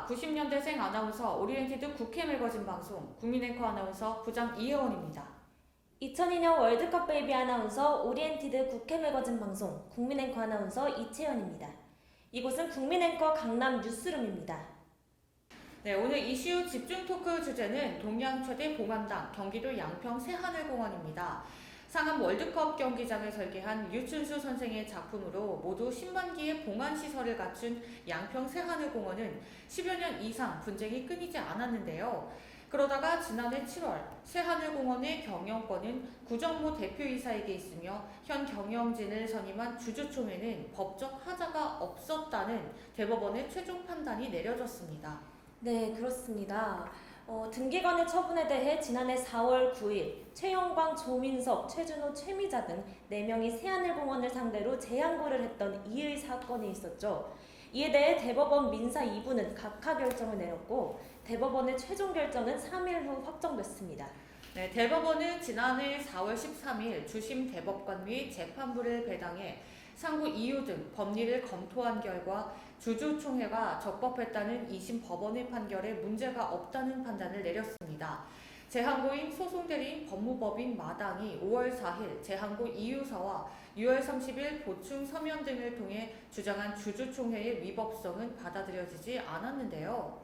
안녕하십니까. 90년대생 아나운서 오리엔티드 국회 매거진 방송 국민앵커 아나운서 부장 이혜원입니다. 2002년 월드컵 베이비 아나운서 오리엔티드 국회 매거진 방송 국민앵커 아나운서 이채연입니다. 이곳은 국민앵커 강남 뉴스룸입니다. 네, 오늘 이슈 집중 토크 주제는 동양 최대 봉안당 경기도 양평 새하늘공원입니다. 상암 월드컵 경기장을 설계한 유춘수 선생의 작품으로 모두 10만 기의 봉안시설을 갖춘 양평 새하늘공원은 10여 년 이상 분쟁이 끊이지 않았는데요. 그러다가 지난해 7월 새하늘공원의 경영권은 구정모 대표이사에게 있으며 현 경영진을 선임한 주주총회는 법적 하자가 없었다는 대법원의 최종 판단이 내려졌습니다. 네, 그렇습니다. 등기관의 처분에 대해 지난해 4월 9일 최영광, 조민석, 최준호, 최미자 등 4명이 새하늘공원을 상대로 재항고를 했던 이의 사건이 있었죠. 이에 대해 대법원 민사 2부는 각하 결정을 내렸고 대법원의 최종 결정은 3일 후 확정됐습니다. 네, 대법원은 지난해 4월 13일 주심 대법관 및 재판부를 배당해 상고 이유 등 법리를 검토한 결과 주주총회가 적법했다는 2심 법원의 판결에 문제가 없다는 판단을 내렸습니다. 재항고인 소송대리인 법무법인 마당이 5월 4일 재항고 이유서와 6월 30일 보충 서면 등을 통해 주장한 주주총회의 위법성은 받아들여지지 않았는데요.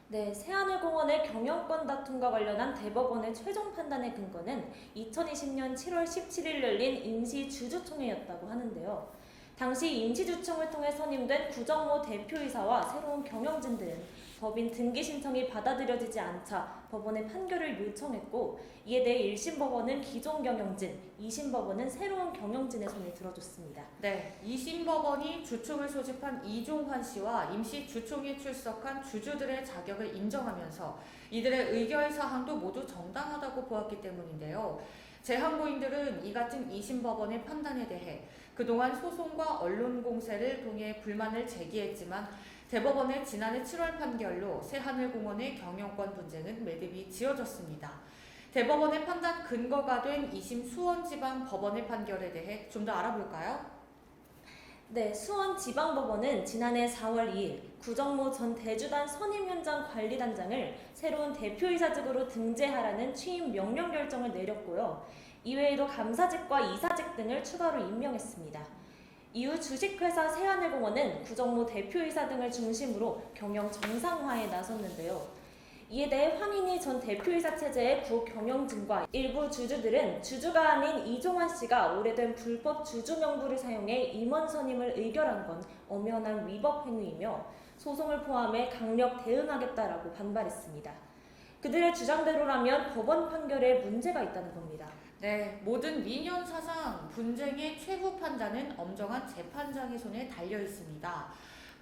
네, 새하늘공원의 경영권 다툼과 관련한 대법원의 최종 판단의 근거는 2020년 7월 17일 열린 임시주주총회였다고 하는데요. 당시 임시주총을 통해 선임된 구정모 대표이사와 새로운 경영진들은 법인 등기 신청이 받아들여지지 않자 법원에 판결을 요청했고 이에 대해 1심 법원은 기존 경영진, 2심 법원은 새로운 경영진의 손을 들어줬습니다. 네, 2심 법원이 주총을 소집한 이종환 씨와 임시 주총에 출석한 주주들의 자격을 인정하면서 이들의 의결 사항도 모두 정당하다고 보았기 때문인데요. 재항고인들은 이 같은 2심 법원의 판단에 대해 그동안 소송과 언론 공세를 통해 불만을 제기했지만 대법원의 지난해 7월 판결로 새하늘공원의 경영권 분쟁은 매듭이 지어졌습니다. 대법원의 판단 근거가 된 2심 수원지방법원의 판결에 대해 좀 더 알아볼까요? 네, 수원지방법원은 지난해 4월 2일 구정모 전 대주단 선임현장 관리단장을 새로운 대표이사직으로 등재하라는 취임 명령 결정을 내렸고요. 이외에도 감사직과 이사직 등을 추가로 임명했습니다. 이후 주식회사 새하늘공원은 구정모 대표이사 등을 중심으로 경영 정상화에 나섰는데요. 이에 대해 황인희 전 대표이사 체제의 구경영진과 일부 주주들은 주주가 아닌 이종환 씨가 오래된 불법 주주 명부를 사용해 임원 선임을 의결한 건 엄연한 위법 행위이며 소송을 포함해 강력 대응하겠다라고 반발했습니다. 그들의 주장대로라면 법원 판결에 문제가 있다는 겁니다. 네, 모든 민연사상 분쟁의 최후 판단은 엄정한 재판장의 손에 달려 있습니다.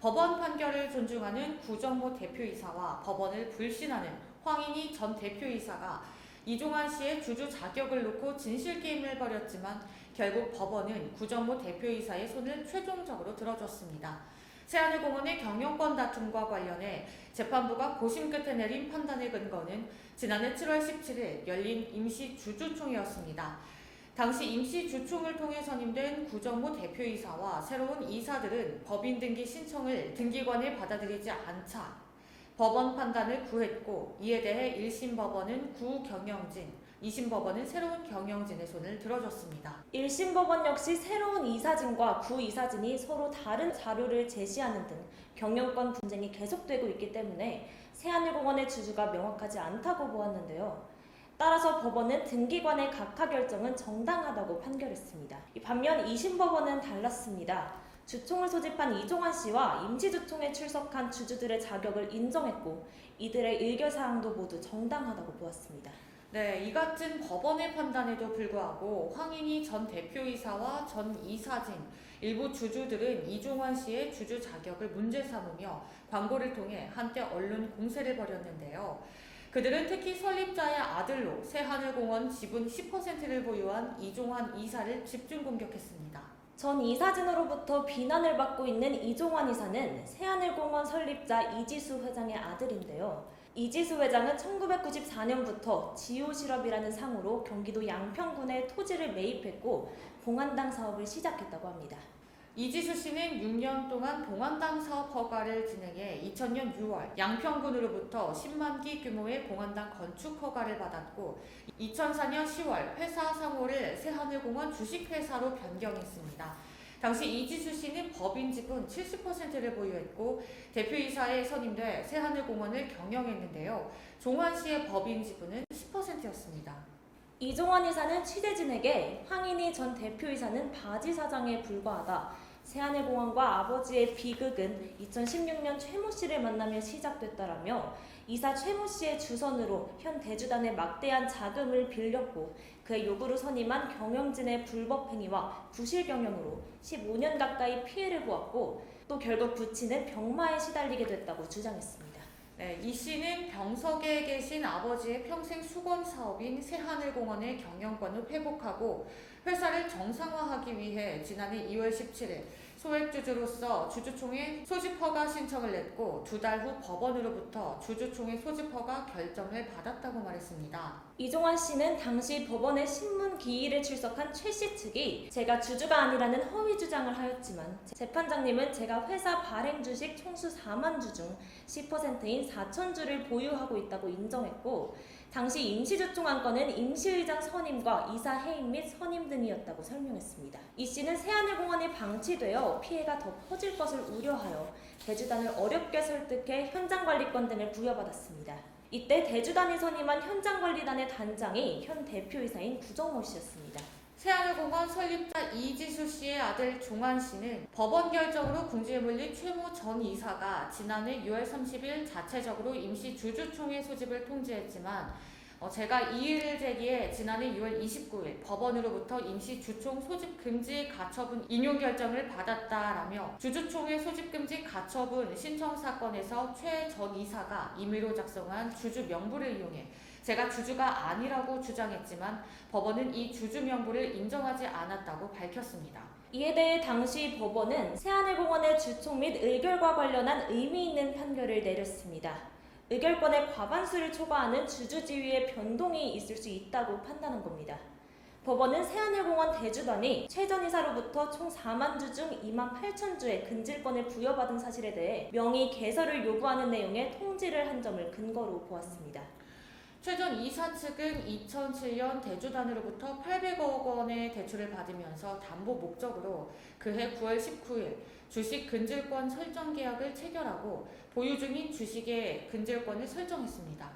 법원 판결을 존중하는 구정모 대표이사와 법원을 불신하는 황인희 전 대표이사가 이종환 씨의 주주 자격을 놓고 진실게임을 벌였지만 결국 법원은 구정모 대표이사의 손을 최종적으로 들어줬습니다. 새하늘공원의 경영권 다툼과 관련해 재판부가 고심 끝에 내린 판단의 근거는 지난해 7월 17일 열린 임시주주총회였습니다. 당시 임시주총을 통해 선임된 구정모 대표이사와 새로운 이사들은 법인 등기 신청을 등기관에 받아들이지 않자 법원 판단을 구했고 이에 대해 1심 법원은 구경영진, 2심 법원은 새로운 경영진의 손을 들어줬습니다. 1심 법원 역시 새로운 이사진과 구이사진이 서로 다른 자료를 제시하는 등 경영권 분쟁이 계속되고 있기 때문에 새하늘공원의 주주가 명확하지 않다고 보았는데요. 따라서 법원은 등기관의 각하 결정은 정당하다고 판결했습니다. 반면 2심 법원은 달랐습니다. 주총을 소집한 이종환 씨와 임시주총에 출석한 주주들의 자격을 인정했고 이들의 의결사항도 모두 정당하다고 보았습니다. 네, 이 같은 법원의 판단에도 불구하고 황인희 전 대표이사와 전 이사진, 일부 주주들은 이종환 씨의 주주 자격을 문제 삼으며 광고를 통해 한때 언론 공세를 벌였는데요. 그들은 특히 설립자의 아들로 새하늘공원 지분 10%를 보유한 이종환 이사를 집중 공격했습니다. 전 이사진으로부터 비난을 받고 있는 이종환 이사는 새하늘공원 설립자 이지수 회장의 아들인데요. 이지수 회장은 1994년부터 지오실업이라는 상호로 경기도 양평군에 토지를 매입했고 봉안당 사업을 시작했다고 합니다. 이지수 씨는 6년 동안 봉안당 사업 허가를 진행해 2000년 6월 양평군으로부터 10만 기 규모의 봉안당 건축 허가를 받았고 2004년 10월 회사 상호를 새하늘공원 주식회사로 변경했습니다. 당시 이지수 씨는 법인 지분 70%를 보유했고 대표이사에 선임돼 새하늘공원을 경영했는데요. 종환 씨의 법인 지분은 10%였습니다. 이종환 이사는 취재진에게 황인희 전 대표이사는 바지 사장에 불과하다. 새하늘공원과 아버지의 비극은 2016년 최모 씨를 만나며 시작됐다라며 이사 최모 씨의 주선으로 현 대주단의 막대한 자금을 빌렸고 그의 요구로 선임한 경영진의 불법 행위와 부실 경영으로 15년 가까이 피해를 보았고 또 결국 부친은 병마에 시달리게 됐다고 주장했습니다. 네, 이 씨는 병석에 계신 아버지의 평생 수건 사업인 새하늘공원의 경영권을 회복하고 회사를 정상화하기 위해 지난해 2월 17일 소액주주로서 주주총회 소집허가 신청을 냈고 2달 후 법원으로부터 주주총회 소집허가 결정을 받았다고 말했습니다. 이종환 씨는 당시 법원의 신문 기일에 출석한 최 씨 측이 제가 주주가 아니라는 허위 주장을 하였지만 재판장님은 제가 회사 발행 주식 총수 4만 주 중 10%인 4천 주를 보유하고 있다고 인정했고 당시 임시주총안건은 임시의장 선임과 이사 해임 및 선임 등이었다고 설명했습니다. 이 씨는 새하늘공원이 방치되어 피해가 더 커질 것을 우려하여 대주단을 어렵게 설득해 현장관리권 등을 부여받았습니다. 이때 대주단이 선임한 현장관리단의 단장이 현 대표이사인 구정모 씨였습니다. 새하늘공원 설립자 이지수 씨의 아들 종환 씨는 법원 결정으로 궁지에 몰린 최모 전 이사가 지난해 6월 30일 자체적으로 임시 주주총회 소집을 통지했지만 제가 이의를 제기해 지난해 6월 29일 법원으로부터 임시 주총 소집 금지 가처분 인용 결정을 받았다라며 주주총회 소집 금지 가처분 신청 사건에서 최 전 이사가 임의로 작성한 주주 명부를 이용해 제가 주주가 아니라고 주장했지만 법원은 이 주주 명부를 인정하지 않았다고 밝혔습니다. 이에 대해 당시 법원은 새하늘공원의 주총 및 의결과 관련한 의미 있는 판결을 내렸습니다. 의결권의 과반수를 초과하는 주주 지위의 변동이 있을 수 있다고 판단한 겁니다. 법원은 새하늘공원 대주단이 최 전 이사로부터 총 4만 주 중 2만 8천 주의 근질권을 부여받은 사실에 대해 명의 개설을 요구하는 내용의 통지를 한 점을 근거로 보았습니다. 최 전 이사 측은 2007년 대주단으로부터 800억 원의 대출을 받으면서 담보 목적으로 그해 9월 19일 주식 근질권 설정 계약을 체결하고 보유 중인 주식의 근질권을 설정했습니다.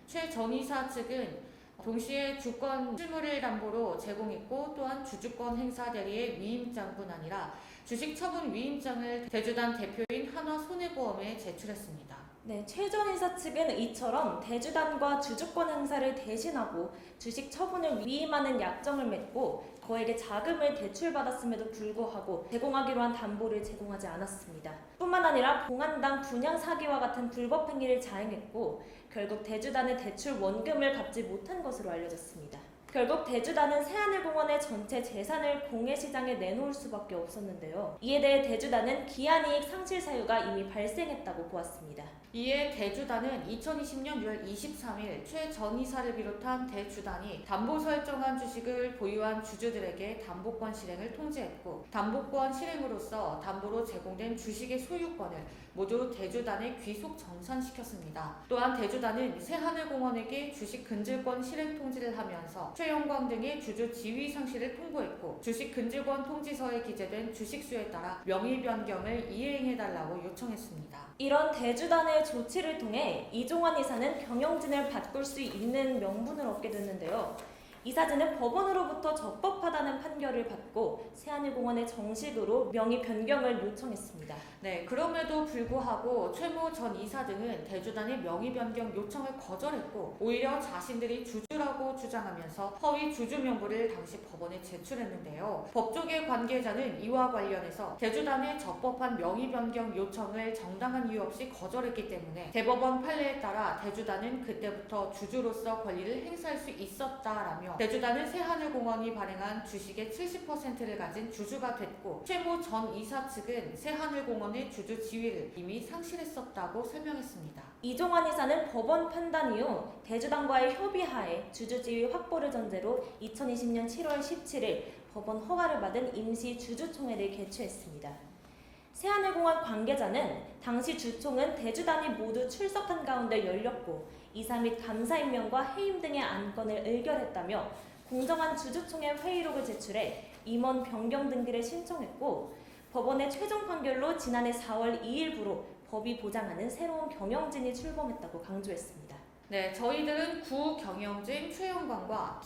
최 전 이사 측은 동시에 주권 실물을 담보로 제공했고 또한 주주권 행사 대리의 위임장뿐 아니라 주식 처분 위임장을 대주단 대표인 한화손해보험에 제출했습니다. 네, 최 전 이사 측은 이처럼 대주단과 주주권 행사를 대신하고 주식 처분을 위임하는 약정을 맺고 거액의 자금을 대출받았음에도 불구하고 제공하기로 한 담보를 제공하지 않았습니다. 뿐만 아니라 봉안당 분양 사기와 같은 불법 행위를 자행했고 결국 대주단의 대출 원금을 갚지 못한 것으로 알려졌습니다. 결국 대주단은 새하늘공원의 전체 재산을 공예시장에 내놓을 수밖에 없었는데요. 이에 대해 대주단은 기한이익 상실 사유가 이미 발생했다고 보았습니다. 이에 대주단은 2020년 6월 23일 최 전 이사를 비롯한 대주단이 담보 설정한 주식을 보유한 주주들에게 담보권 실행을 통지했고 담보권 실행으로서 담보로 제공된 주식의 소유권을 모두 대주단에 귀속 정산시켰습니다. 또한 대주단은 새하늘공원에게 주식 근질권 실행 통지를 하면서 최영광 등의 주주 지위 상실을 통보했고 주식 근질권 통지서에 기재된 주식수에 따라 명의 변경을 이행해달라고 요청했습니다. 이런 대주단의 조치를 통해 이종환 이사는 경영진을 바꿀 수 있는 명분을 얻게 됐는데요. 이사진은 법원으로부터 적법하다는 판결을 받고 새하늘공원에 정식으로 명의 변경을 요청했습니다. 네, 그럼에도 불구하고 최모 전 이사 등은 대주단의 명의 변경 요청을 거절했고 오히려 자신들이 주주라고 주장하면서 허위 주주 명부를 당시 법원에 제출했는데요. 법조계 관계자는 이와 관련해서 대주단의 적법한 명의 변경 요청을 정당한 이유 없이 거절했기 때문에 대법원 판례에 따라 대주단은 그때부터 주주로서 권리를 행사할 수 있었다라며 있으며 대주단은 새하늘공원이 발행한 주식의 70%를 가진 주주가 됐고 최모 전 이사 측은 새하늘공원의 주주 지위를 이미 상실했었다고 설명했습니다. 이종환 이사는 법원 판단 이후 대주단과의 협의하에 주주지위 확보를 전제로 2020년 7월 17일 법원 허가를 받은 임시 주주총회를 개최했습니다. 새하늘공원 관계자는 당시 주총은 대주단이 모두 출석한 가운데 열렸고 이사 및 감사 임명과 해임 등의 안건을 의결했다며 공정한 주주총회 회의록을 제출해 임원 변경 등기를 신청했고 법원의 최종 판결로 지난해 4월 2일부로 법이 보장하는 새로운 경영진이 출범했다고 강조했습니다. 네, 저희들은 구경영진, 최영광과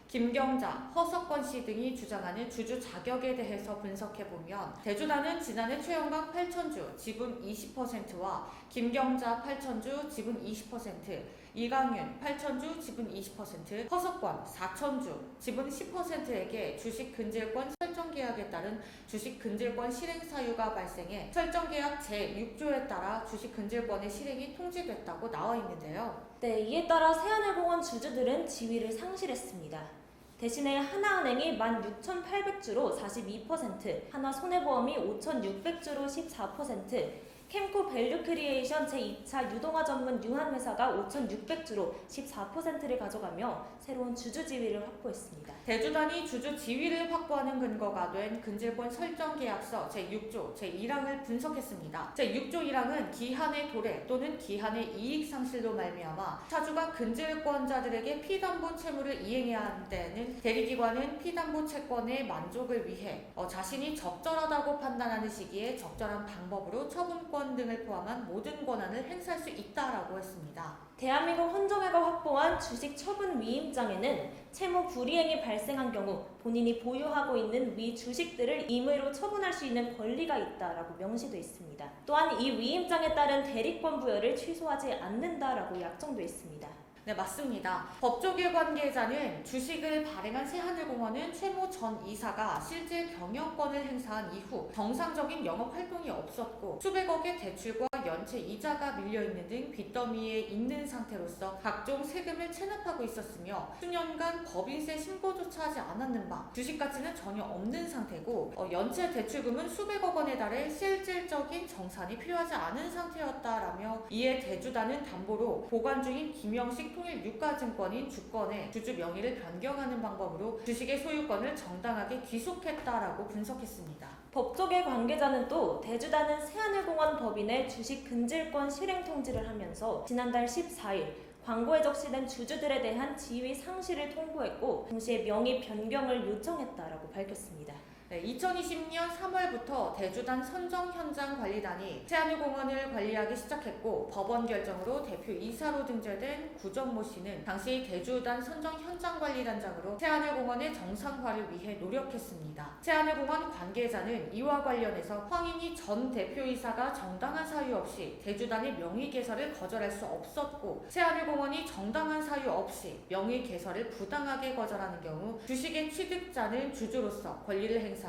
김경자, 허석권 씨 등이 주장하는 주주 자격에 대해서 분석해보면 대주단은 지난해 최영광 8천주 지분 20%와 김경자 8천주 지분 20%, 이강윤 8천주 지분 20%, 허석권 4천주 지분 10%에게 주식 근질권 설정 계약에 따른 주식 근질권 실행 사유가 발생해 설정 계약 제6조에 따라 주식 근질권의 실행이 통지됐다고 나와 있는데요. 네, 이에 따라 새하늘공원 주주들은 지위를 상실했습니다. 대신에 하나은행이 16,800주로 42%, 하나손해보험이 5,600주로 14%, 캠코 밸류크리에이션 제2차 유동화 전문 유한회사가 5,600주로 14%를 가져가며 새로운 주주 지위를 확보했습니다. 대주단이 주주 지위를 확보하는 근거가 된 근질권 설정 계약서 제6조 제1항을 분석했습니다. 제6조 1항은 기한의 도래 또는 기한의 이익 상실로 말미암아 차주가 근질권자들에게 피담보 채무를 이행해야 하는 때에는 대리기관은 피담보 채권의 만족을 위해 자신이 적절하다고 판단하는 시기에 적절한 방법으로 처분권 등을 포함한 모든 권한을 행사할 수 있다라고 했습니다. 대한민국 헌정회가 확보한 주식 처분 위임장에는 채무 불이행이 발생한 경우 본인이 보유하고 있는 위 주식들을 임의로 처분할 수 있는 권리가 있다라고 명시되어 있습니다. 또한 이 위임장에 따른 대리권 부여를 취소하지 않는다라고 약정되어 있습니다. 네, 맞습니다. 법조계 관계자는 주식을 발행한 새하늘공원은 최모 전 이사가 실제 경영권을 행사한 이후 정상적인 영업 활동이 없었고 수백억의 대출과 연체 이자가 밀려있는 등 빚더미에 있는 상태로서 각종 세금을 체납하고 있었으며 수년간 법인세 신고조차 하지 않았는 바 주식 가치는 전혀 없는 상태고 연체 대출금은 수백억 원에 달해 실질적인 정산이 필요하지 않은 상태였다라며 이에 대주단은 담보로 보관 중인 김영식 통일유가증권인 주권의 주주 명의를 변경하는 방법으로 주식의 소유권을 정당하게 귀속했다라고 분석했습니다. 법조계 관계자는 또 대주단은 새하늘공원 법인의 주식 근질권 실행 통지를 하면서 지난달 14일 광고에 적시된 주주들에 대한 지위 상실을 통보했고 동시에 명의 변경을 요청했다라고 밝혔습니다. 네, 2020년 3월부터 대주단 선정현장관리단이 새하늘공원을 관리하기 시작했고 법원 결정으로 대표 이사로 등재된 구정모 씨는 당시 대주단 선정현장관리단장으로 새하늘공원의 정상화를 위해 노력했습니다. 새하늘공원 관계자는 이와 관련해서 황인희 전 대표이사가 정당한 사유 없이 대주단의 명의 개설을 거절할 수 없었고 새하늘공원이 정당한 사유 없이 명의 개설을 부당하게 거절하는 경우 주식의 취득자는 주주로서 권리를 행사해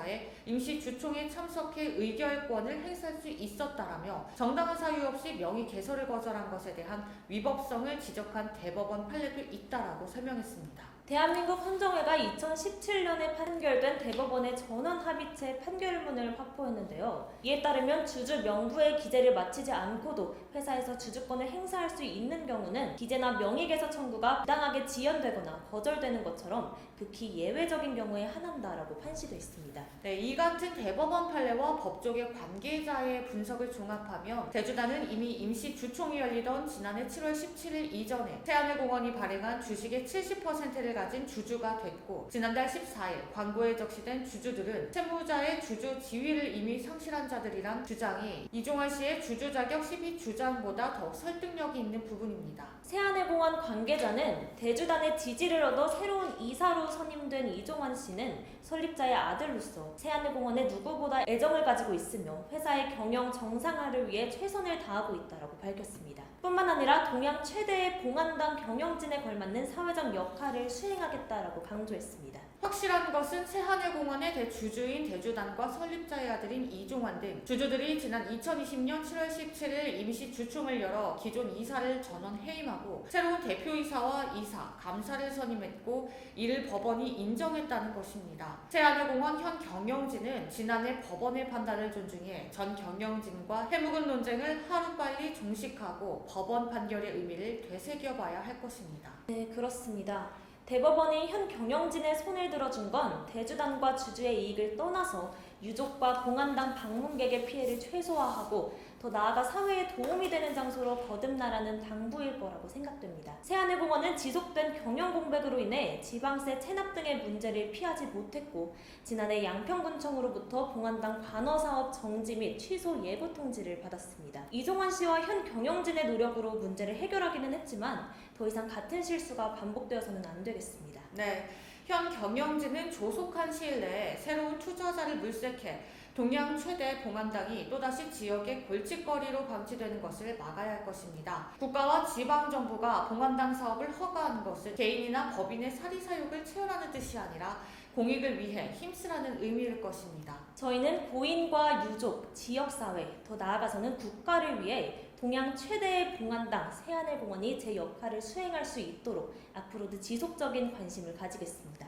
임시 주총에 참석해 의결권을 행사할 수 있었다라며 정당한 사유 없이 명의 개설을 거절한 것에 대한 위법성을 지적한 대법원 판례도 있다라고 설명했습니다. 대한민국 헌정회가 2017년에 판결된 대법원의 전원합의체 판결문을 확보했는데요. 이에 따르면 주주 명부의 기재를 마치지 않고도 회사에서 주주권을 행사할 수 있는 경우는 기재나 명의개설 청구가 부당하게 지연되거나 거절되는 것처럼 극히 예외적인 경우에 한한다라고 판시되어 있습니다. 네, 이 같은 대법원 판례와 법조계 관계자의 분석을 종합하면 대주단은 이미 임시 주총이 열리던 지난해 7월 17일 이전에 새하늘공원이 발행한 주식의 70%를 가진 주주가 됐고 지난달 14일 광고에 적시된 주주들은 채무자의 주주 지위를 이미 상실한 자들이란 주장이 이종환 씨의 주주 자격 12주장보다 더욱 설득력이 있는 부분입니다. 새하늘공원 관계자는 대주단의 지지를 얻어 새로운 이사로 선임된 이종환 씨는 설립자의 아들로서 새하늘공원에 누구보다 애정을 가지고 있으며 회사의 경영 정상화를 위해 최선을 다하고 있다고 밝혔습니다. 뿐만 아니라 동양 최대의 봉안당 경영진에 걸맞는 사회적 역할을 수행하겠다라고 강조했습니다. 확실한 것은 새하늘공원의 대주주인 대주단과 설립자의 아들인 이종환 등 주주들이 지난 2020년 7월 17일 임시 주총을 열어 기존 이사를 전원 해임하고 새로운 대표이사와 이사, 감사를 선임했고 이를 법원이 인정했다는 것입니다. 새하늘공원 현 경영진은 지난해 법원의 판단을 존중해 전 경영진과 해묵은 논쟁을 하루빨리 종식하고 법원 판결의 의미를 되새겨봐야 할 것입니다. 네, 그렇습니다. 대법원이 현 경영진의 손을 들어준 건 대주단과 주주의 이익을 떠나서 유족과 봉안당 방문객의 피해를 최소화하고 더 나아가 사회에 도움이 되는 장소로 거듭나라는 당부일 거라고 생각됩니다. 새하늘공원은 지속된 경영 공백으로 인해 지방세 체납 등의 문제를 피하지 못했고 지난해 양평군청으로부터 봉안당 관어사업 정지 및 취소 예고 통지를 받았습니다. 이종환 씨와 현 경영진의 노력으로 문제를 해결하기는 했지만 더 이상 같은 실수가 반복되어서는 안 되겠습니다. 네, 현 경영진은 조속한 시일 내에 새로운 투자자를 물색해 동양 최대 봉안당이 또다시 지역의 골칫거리로 방치되는 것을 막아야 할 것입니다. 국가와 지방정부가 봉안당 사업을 허가하는 것은 개인이나 법인의 사리사욕을 채워라는 뜻이 아니라 공익을 위해 힘쓰라는 의미일 것입니다. 저희는 고인과 유족, 지역사회, 더 나아가서는 국가를 위해 동양 최대의 봉안당 새하늘공원이 제 역할을 수행할 수 있도록 앞으로도 지속적인 관심을 가지겠습니다.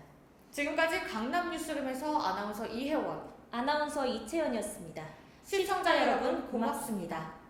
지금까지 강남뉴스룸에서 아나운서 이혜원, 아나운서 이채연이었습니다. 시청자 여러분 고맙습니다.